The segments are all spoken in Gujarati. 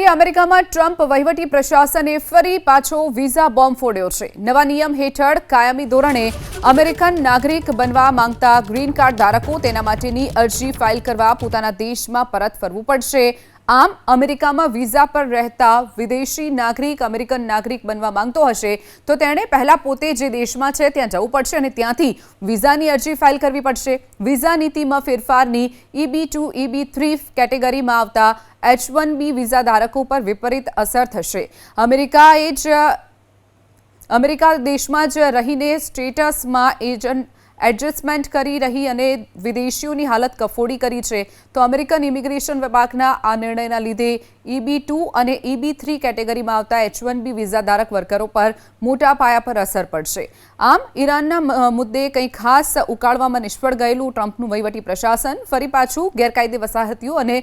ફરી અમેરિકામાં ટ્રમ્પ વહીવટી પ્રશાસને ફરી પાછો વિઝા બોમ્બ ફોડ્યો છે। નવા નિયમ હેઠળ કાયમી ધોરણે અમેરિકન નાગરિક બનવા માંગતા ગ્રીન કાર્ડ ધારકો તેના માટેની અરજી ફાઇલ કરવા પોતાના દેશમાં પરત ફરવું પડશે। આમ અમેરિકામાં વિઝા પર રહેતા વિદેશી નાગરિક અમેરિકન નાગરિક બનવા માંગતો હશે તો તેણે પહેલા પોતે જે દેશમાં છે ત્યાં જવું પડશે અને ત્યાંથી વિઝાની અરજી ફાઇલ કરવી પડશે। વિઝા નીતિમાં ફેરફારની EB2 EB3 કેટેગરીમાં આવતા H1B વિઝા ધારકો પર વિપરીત અસર થશે। અમેરિકા દેશમાં જ રહીને સ્ટેટસમાં એડજસ્ટમેન્ટ કરી રહી અને વિદેશીઓની હાલત કફોડી કરી છે તો અમેરિકન ઇમિગ્રેશન વિભાગના આ નિર્ણયના લીધે EB2 અને EB3 કેટેગરીમાં આવતા H1B વિઝા ધારક વર્કરો પર મોટા પાયા પર અસર પડશે। આમ ઈરાનના મુદ્દે કંઈ ખાસ ઉકાળવામાં નિષ્ફળ ગયેલું ટ્રમ્પનું વહીવટી પ્રશાસન ફરી પાછું ગેરકાયદે વસાહતીઓ અને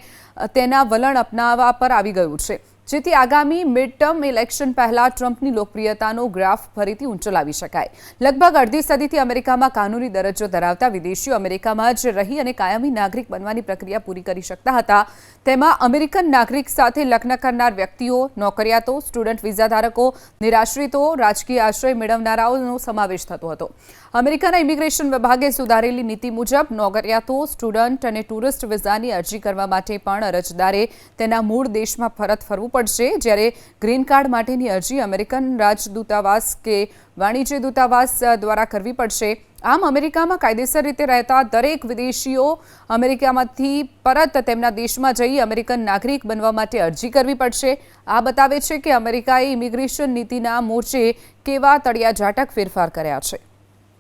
તેના વલણ અપનાવવા પર આવી ગયું છે, જેથી આગામી મિડ ટર્મ ઇલેક્શન પહેલા ટ્રમ્પની લોકપ્રિયતાનો ગ્રાફ ફરીથી ઊંચો લાવી શકાય। લગભગ અડધી સદીથી અમેરિકામાં કાનૂની દરજ્જો ધરાવતા વિદેશીઓ અમેરિકામાં જ રહી અને કાયમી નાગરિક બનવાની પ્રક્રિયા પૂરી કરી શકતા હતા। તેમાં અમેરિકન નાગરિક સાથે લગ્ન કરનાર વ્યક્તિઓ, નોકરિયાતો, સ્ટુડન્ટ વિઝા ધારકો, નિરાશ્રિતો, રાજકીય આશ્રય મેળવનારાઓનો સમાવેશ થતો હતો। અમેરિકાના ઇમિગ્રેશન વિભાગે સુધારેલી નીતિ મુજબ નોકરિયાતો, સ્ટુડન્ટ અને ટુરિસ્ટ વિઝાની અરજી કરવા માટે પણ અરજદારે તેના મૂળ દેશમાં પરત ફરવું પડશે, જ્યારે ગ્રીન કાર્ડ માટેની અરજી અમેરિકન રાજદૂતાવાસ કે વાણિજ્ય દૂતાવાસ દ્વારા કરવી પડશે। આમ અમેરિકામાં કાયદેસર રીતે રહેતા દરેક વિદેશીઓ અમેરિકામાંથી પરત તેમના દેશમાં જઈ અમેરિકન નાગરિક બનવા માટે અરજી કરવી પડશે। આ બતાવે છે કે અમેરિકાએ ઇમિગ્રેશન નીતિના મોરચે કેવા તળિયાઝાટક ફેરફાર કર્યા છે।